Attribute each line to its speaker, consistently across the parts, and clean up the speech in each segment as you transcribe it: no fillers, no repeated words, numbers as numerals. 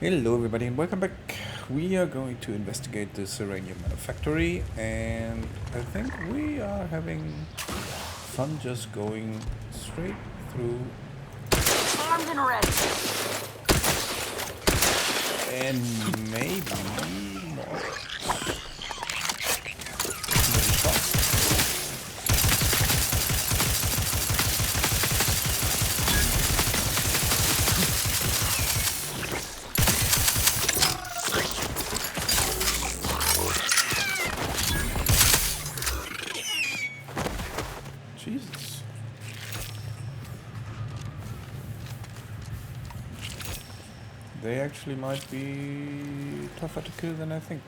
Speaker 1: Hello everybody and welcome back. We are going to investigate the Zyranium Manufactory, and I think we are having fun just going straight through
Speaker 2: Armed and ready.
Speaker 1: and maybe not very fast. Jesus. They actually might be tougher to kill than I thought.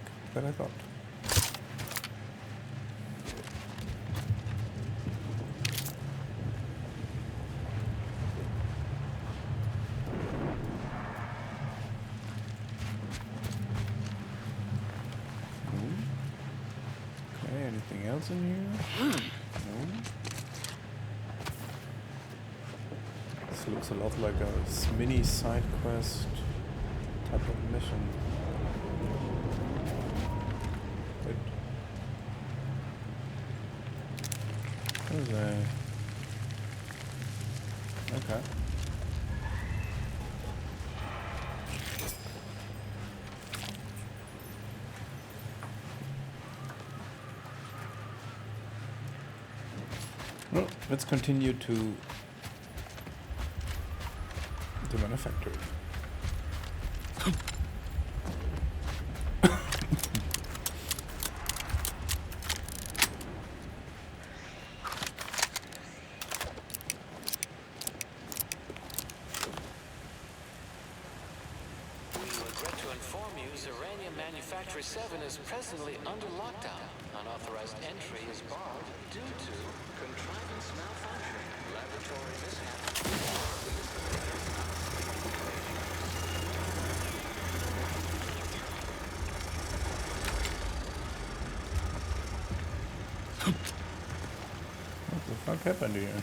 Speaker 1: Okay, anything else in here? No. This looks a lot like a mini side quest type of mission. Wait. What is that? Okay. Well, let's continue to the manufactory.
Speaker 3: We regret to inform you Zyranium Manufactory 7 is presently under lockdown. Unauthorized entry is barred due to contrivance malfunction, laboratory mishap.
Speaker 1: What the fuck happened here?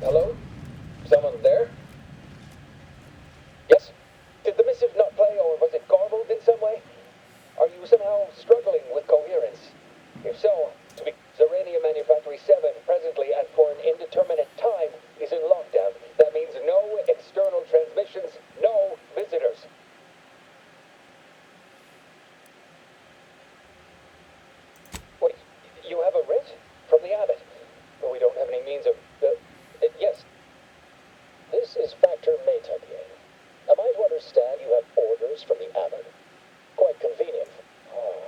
Speaker 4: Hello? Someone there? Yes? Did the missive not play, or was it garbled in some way? Are you somehow struggling with coherence? If so, to be Zyranium Manufactory 7 presently and for an indeterminate time is in lockdown. That means no external transmissions, no visitors. Wait, you have a writ? From the abbot? But we don't have any means of... yes. This is Factor Maytuckian. Am I to understand you have orders from the abbot? Quite convenient. Oh,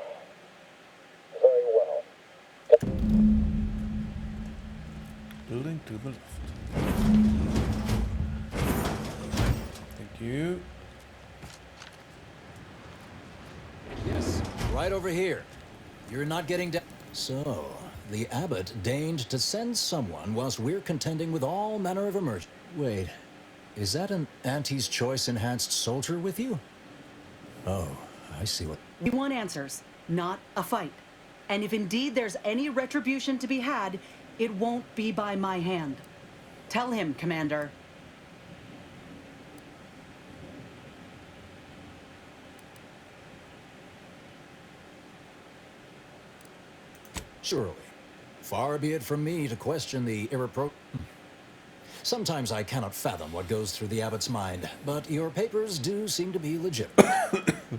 Speaker 4: very well.
Speaker 1: Building to the left. Thank you.
Speaker 5: Yes, right over here. You're not getting down. So, the abbot deigned to send someone whilst we're contending with all manner of emergencies. Wait, is that an Auntie's Choice enhanced soldier with you? Oh, I see what...
Speaker 2: We want answers, not a fight. And if indeed there's any retribution to be had, it won't be by my hand. Tell him, Commander.
Speaker 5: Surely. Far be it from me to question the Sometimes I cannot fathom what goes through the abbot's mind, but your papers do seem to be legitimate.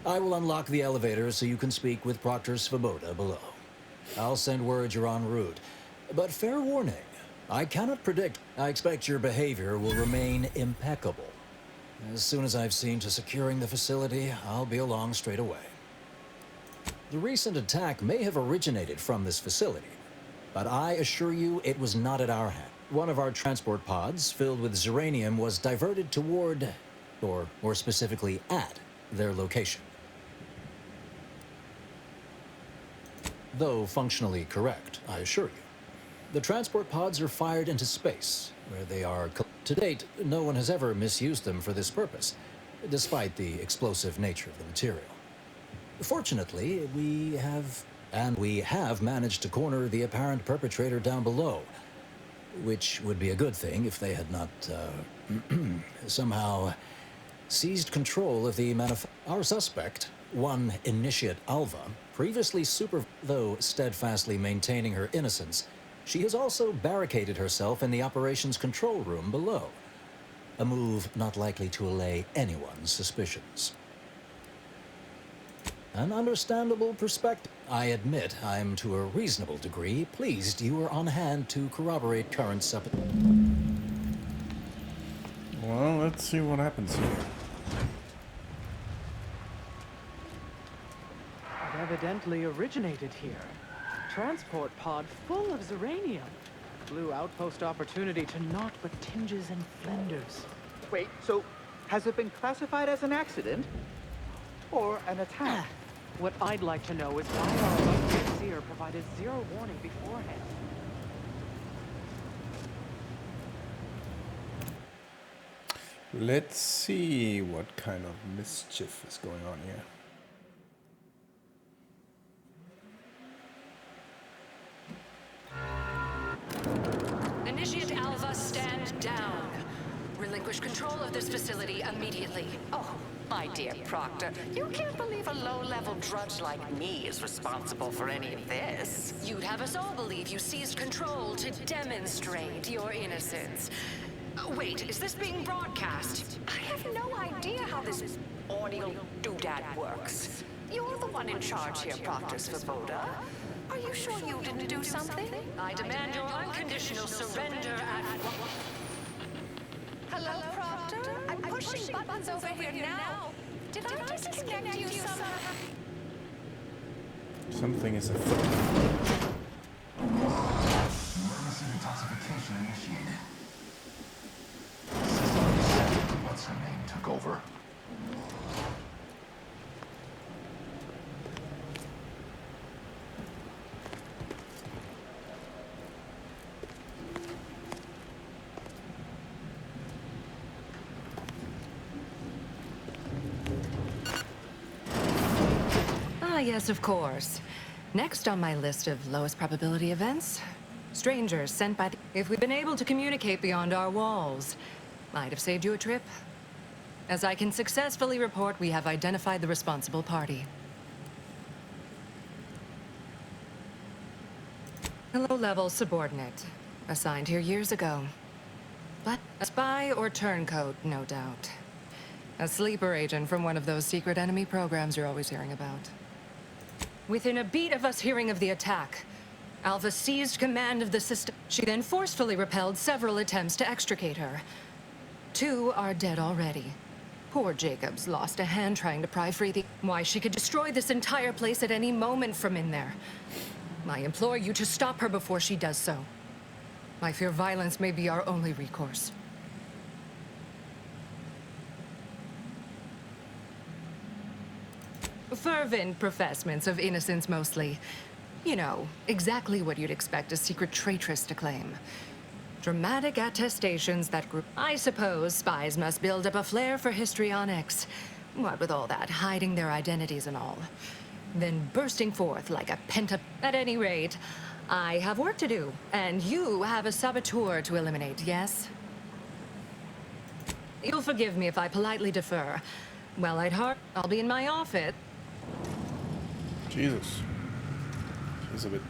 Speaker 5: I will unlock the elevator so you can speak with Proctor Svoboda below. I'll send word you're en route. But fair warning, I cannot predict. I expect your behavior will remain impeccable. As soon as I've seen to securing the facility, I'll be along straight away. The recent attack may have originated from this facility, but I assure you it was not at our hand. One of our transport pods filled with Zyranium was diverted toward, or more specifically at, their location. Though functionally correct, I assure you. The transport pods are fired into space, where they are... To date, no one has ever misused them for this purpose. despite the explosive nature of the material. Fortunately, we have managed to corner the apparent perpetrator down below, which would be a good thing if they had not somehow seized control of the Our suspect, one Initiate Alva, previously though steadfastly maintaining her innocence, she has also barricaded herself in the operations control room below, a move not likely to allay anyone's suspicions. An understandable perspective. I admit I'm to a reasonable degree pleased you were on hand to corroborate current
Speaker 1: Well, let's see what happens here.
Speaker 6: It evidently originated here. Transport pod full of Zyranium. Blue outpost opportunity to naught but tinges and flinders.
Speaker 7: Wait, so has it been classified as an accident? Or an attack?
Speaker 6: What I'd like to know is why our lovely seer provided zero warning beforehand.
Speaker 1: Let's see what kind of mischief is going on here.
Speaker 8: Initiate Alva, stand down. Relinquish control of this facility immediately.
Speaker 9: Oh, my dear Proctor, you can't believe a low-level drudge like me is responsible for any of this.
Speaker 8: You'd have us all believe you seized control to demonstrate your innocence. Wait, is this being broadcast?
Speaker 9: I have no idea how this audio doodad works. You're the one in charge here, Proctor Svoboda. Are you sure you didn't do something?
Speaker 8: I demand your unconditional surrender at...
Speaker 9: Hello, Proctor? I'm pushing buttons over here now. Did I disconnect you somehow?
Speaker 1: Something is afoot.
Speaker 10: Emergency detoxification initiated. System what's her name took over.
Speaker 8: Yes, of course. Next on my list of lowest probability events, strangers sent by the... If we'd been able to communicate beyond our walls, might have saved you a trip. As I can successfully report, we have identified the responsible party. A low-level subordinate, assigned here years ago. But a spy or turncoat, no doubt. A sleeper agent from one of those secret enemy programs you're always hearing about. Within a beat of us hearing of the attack, Alva seized command of the system. She then forcefully repelled several attempts to extricate her. 2 are dead already. Poor Jacobs lost a hand trying to pry free the... Why, she could destroy this entire place at any moment from in there. I implore you to stop her before she does so. I fear violence may be our only recourse. Fervent professements of innocence mostly. You know, exactly what you'd expect a secret traitress to claim. Dramatic attestations that group... I suppose spies must build up a flair for histrionics. What with all that, hiding their identities and all. Then bursting forth like a pent-up... At any rate, I have work to do, and you have a saboteur to eliminate, yes? You'll forgive me if I politely defer. Well, I'll be in my office.
Speaker 1: Jesus. She's a bit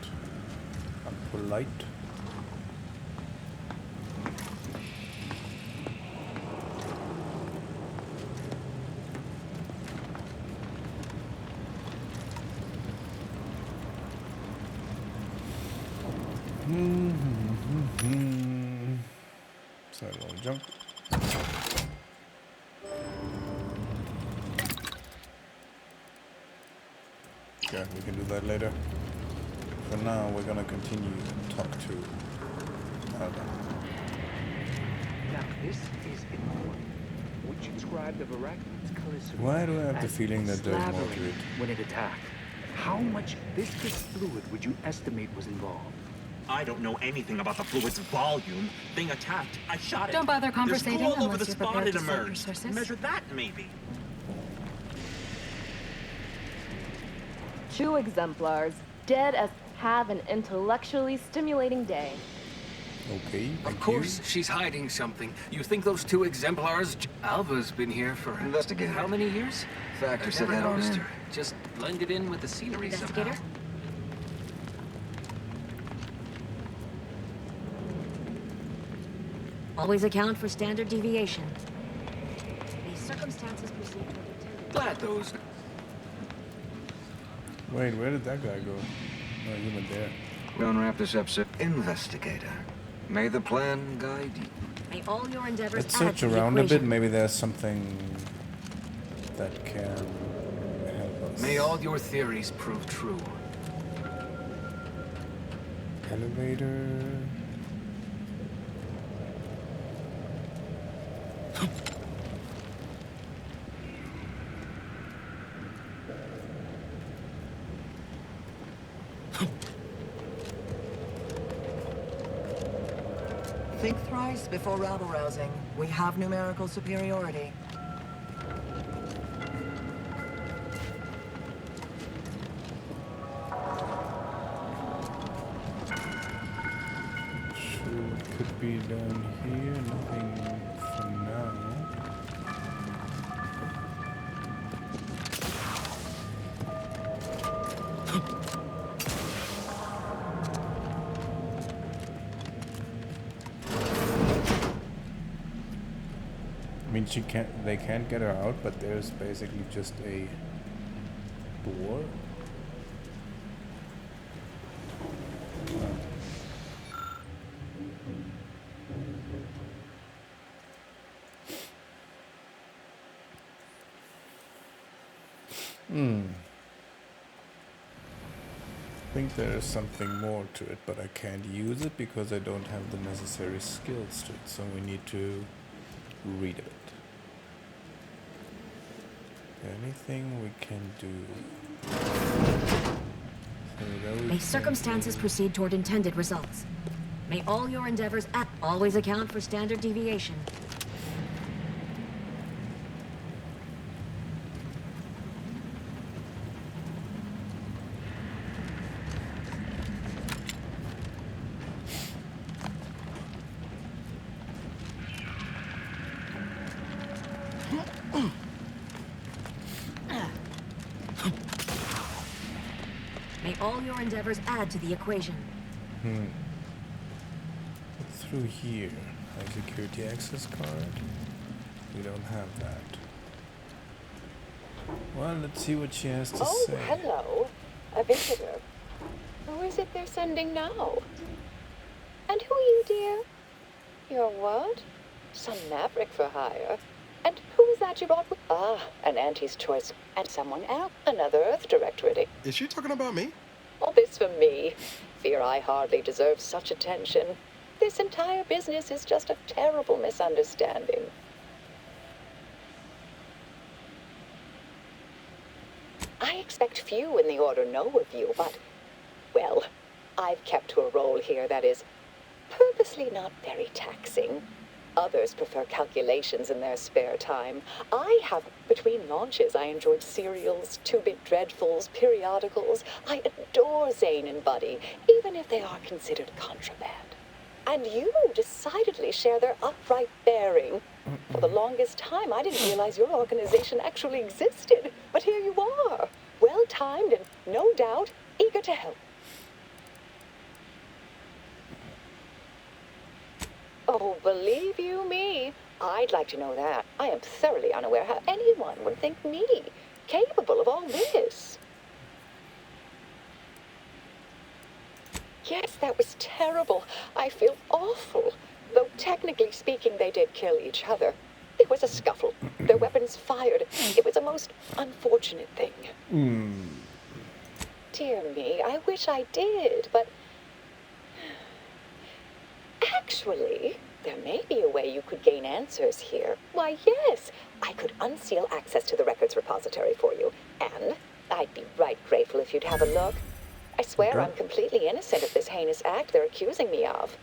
Speaker 1: unpolite. Side roll jump. Yeah, we can do that later. For now, we're gonna continue and talk to Alba.
Speaker 7: Now, this is important. Would you describe the Varagman's glycerin
Speaker 1: Why do I have the
Speaker 7: as
Speaker 1: feeling that there's more to it?
Speaker 7: slavering when it attacked? How much viscous fluid would you estimate was involved?
Speaker 11: I don't know anything about the fluid's volume. Thing attacked. I shot it.
Speaker 12: Don't bother
Speaker 11: There's
Speaker 12: conversating
Speaker 11: goo all over
Speaker 12: unless
Speaker 11: the
Speaker 12: you're
Speaker 11: spot
Speaker 12: prepared
Speaker 11: it
Speaker 12: to cite your
Speaker 11: emerged.
Speaker 12: sources.
Speaker 11: Measure that, maybe.
Speaker 13: 2 exemplars, dead as have an intellectually stimulating day.
Speaker 1: Okay, thank
Speaker 14: Of course, she's hiding something. You think those 2 exemplars... Alva's been here for...
Speaker 15: Investigator.
Speaker 14: How many years?
Speaker 15: Factor
Speaker 14: I've
Speaker 15: said
Speaker 14: never
Speaker 15: head on
Speaker 14: noticed
Speaker 15: in.
Speaker 14: her. Just blended in with the scenery somehow.
Speaker 12: Investigator?
Speaker 16: Always account for standard deviation. These circumstances proceed.
Speaker 14: Glad those...
Speaker 1: Wait, where did that guy go? Oh, you went there.
Speaker 15: We unwrap this episode. Investigator. May the plan guide you.
Speaker 16: May all your endeavors
Speaker 1: Let's
Speaker 16: add
Speaker 1: search
Speaker 16: to the
Speaker 1: around a bit.
Speaker 16: equation.
Speaker 1: Maybe there's something that can help us.
Speaker 14: May all your theories prove true.
Speaker 1: Elevator.
Speaker 17: Think thrice before rabble-rousing. We have numerical superiority.
Speaker 1: Sure, what could be done here? Nothing for now. I mean, they can't get her out, but there's basically just a door. I think there is something more to it, but I can't use it because I don't have the necessary skills to it, so we need to read a bit. Anything we can do? So
Speaker 16: May circumstances proceed toward intended results. May all your endeavors always account for standard deviation. May all your endeavors add to the equation.
Speaker 1: What's through here? High security access card? We don't have that. Well, let's see what she has to say.
Speaker 18: Hello. A visitor. Who is it they're sending now? And who are you, dear? You're what? Some maverick for hire. And who is that you brought with? Ah, an Auntie's choice. And someone else. Another Earth Directorate.
Speaker 19: Is she talking about me?
Speaker 18: All this for me. Fear I hardly deserve such attention. This entire business is just a terrible misunderstanding. I expect few in the Order know of you, but, well, I've kept to a role here that is purposely not very taxing. Others prefer calculations in their spare time. I have, between launches, I enjoyed serials, 2-bit dreadfuls, periodicals. I adore Zane and Buddy, even if they are considered contraband. And you decidedly share their upright bearing. For the longest time, I didn't realize your organization actually existed. But here you are, well-timed and, no doubt, eager to help. Oh, believe you me, I'd like to know that. I am thoroughly unaware how anyone would think me capable of all this. Yes, that was terrible. I feel awful. Though technically speaking, they did kill each other. It was a scuffle. Their weapons fired. It was a most unfortunate thing. Dear me, I wish I did, but... Actually, there may be a way you could gain answers here. Why, yes, I could unseal access to the records repository for you, and I'd be right grateful if you'd have a look. I swear
Speaker 1: Okay.
Speaker 18: I'm completely innocent of this heinous act they're accusing me of.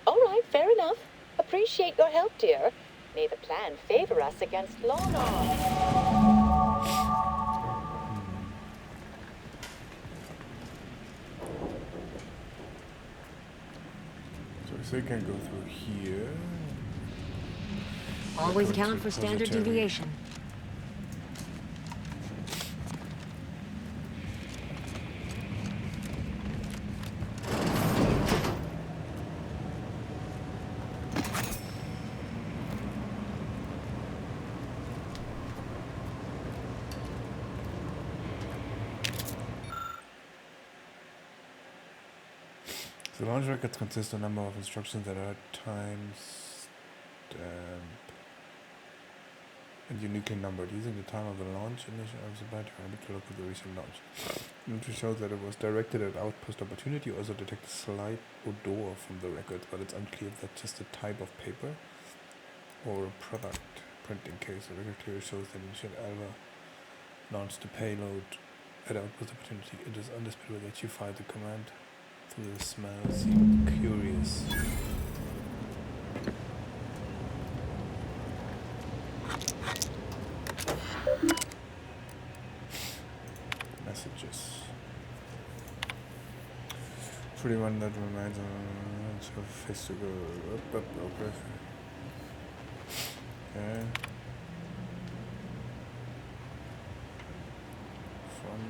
Speaker 18: All right, fair enough. Appreciate your help, dear. May the plan favor us against law.
Speaker 1: So we say can go through here.
Speaker 16: Always account for standard deviation.
Speaker 1: The launch records consist of a number of instructions that are times and uniquely numbered. Using the time of the launch initial, I was about to look at the recent launch. Entry shows that it was directed at outpost opportunity. Also detect a slight odor from the records, but it's unclear if that's just a type of paper or a product printing case. The record clearly shows that initial Alva launched the payload at outpost opportunity. It is undisputable that you fired the command through the smell. Seemed curious. Messages. 41 that remains on face to go up, okay. Okay. From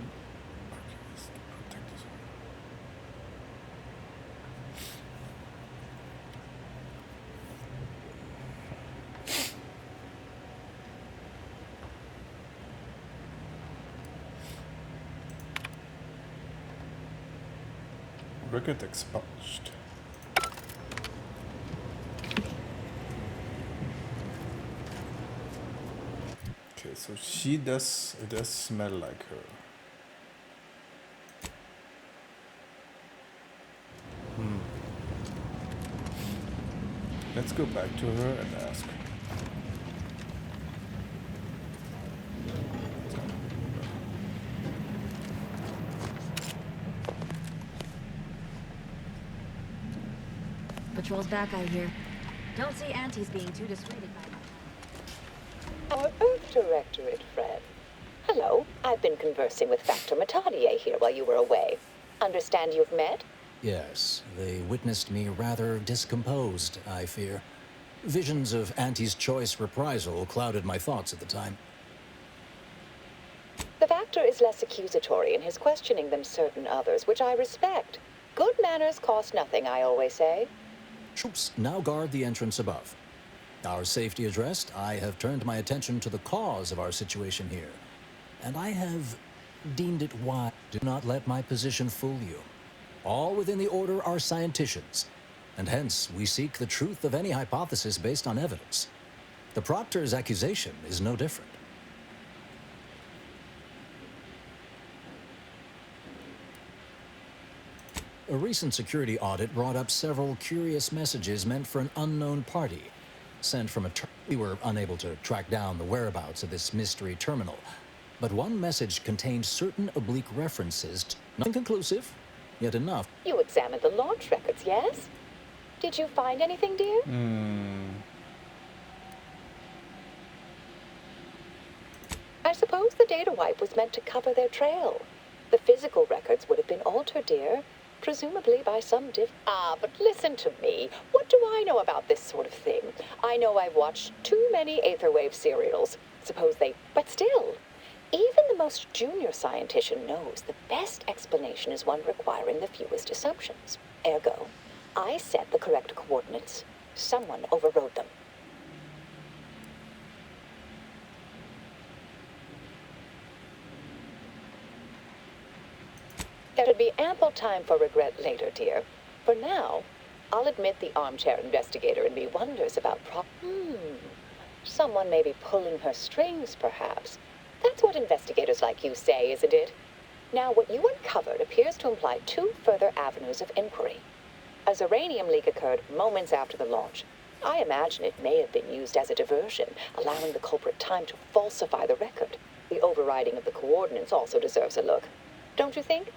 Speaker 1: Arcadia, protect us. Record expunged. Okay, so it does smell like her. Let's go back to her and ask.
Speaker 16: Patrol's back, I hear. Don't see Auntie's being too dissuaded by
Speaker 18: Our Earth Directorate friend. Hello, I've been conversing with Factor Matadier here while you were away. Understand you've met?
Speaker 5: Yes, they witnessed me rather discomposed, I fear. Visions of Auntie's choice reprisal clouded my thoughts at the time.
Speaker 18: The Factor is less accusatory in his questioning than certain others, which I respect. Good manners cost nothing, I always say.
Speaker 5: Troops now guard the entrance above. Our safety addressed, I have turned my attention to the cause of our situation here. And I have deemed it wise. Do not let my position fool you. All within the Order are scienticians, and hence we seek the truth of any hypothesis based on evidence. The Proctor's accusation is no different. A recent security audit brought up several curious messages meant for an unknown party, sent from a we were unable to track down the whereabouts of this mystery terminal, but one message contained certain oblique references to nothing conclusive, yet enough.
Speaker 18: You examined the launch records, yes? Did you find anything, dear? I suppose the data wipe was meant to cover their trail. The physical records would have been altered, dear. Presumably by some but listen to me. What do I know about this sort of thing? I know I've watched too many Aetherwave serials. But still, even the most junior scientician knows the best explanation is one requiring the fewest assumptions. Ergo, I set the correct coordinates. Someone overrode them. There should be ample time for regret later, dear. For now, I'll admit the armchair investigator in me wonders about someone may be pulling her strings, perhaps. That's what investigators like you say, isn't it? Now, what you uncovered appears to imply two further avenues of inquiry. A Zyranium leak occurred moments after the launch. I imagine it may have been used as a diversion, allowing the culprit time to falsify the record. The overriding of the coordinates also deserves a look. Don't you think?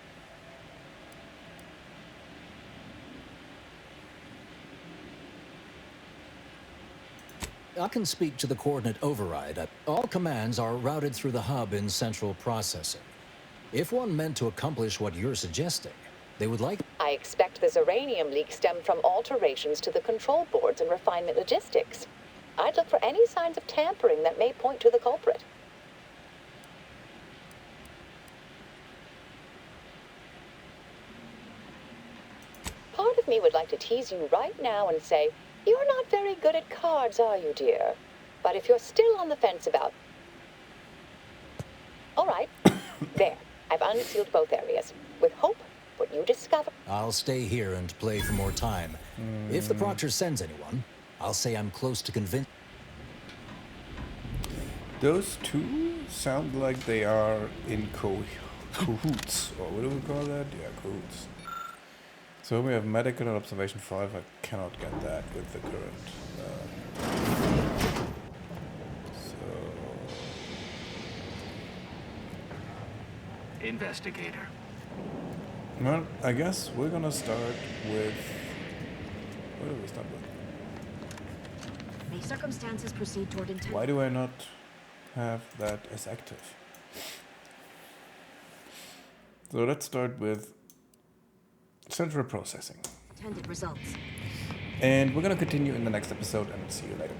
Speaker 5: I can speak to the coordinate override. All commands are routed through the hub in central processing. If one meant to accomplish what you're suggesting, they would like...
Speaker 18: I expect the Zyranium leak stemmed from alterations to the control boards and refinement logistics. I'd look for any signs of tampering that may point to the culprit. Part of me would like to tease you right now and say, "You're not very good at cards, are you, dear?" But if you're still on the fence about... All right. There. I've unsealed both areas. With hope, what you discover...
Speaker 5: I'll stay here and play for more time. If the Proctor sends anyone, I'll say I'm close to convince...
Speaker 1: Those two sound like they are in cahoots. Or what do we call that? Yeah, cahoots. So we have medical and observation 5. I cannot get that with the current.
Speaker 14: Investigator.
Speaker 1: Well, I guess we're gonna start with... What do we start with?
Speaker 16: May circumstances proceed toward intent.
Speaker 1: Why do I not have that as active? So let's start with central processing.
Speaker 16: Intended results.
Speaker 1: And we're gonna continue in the next episode, and see you later.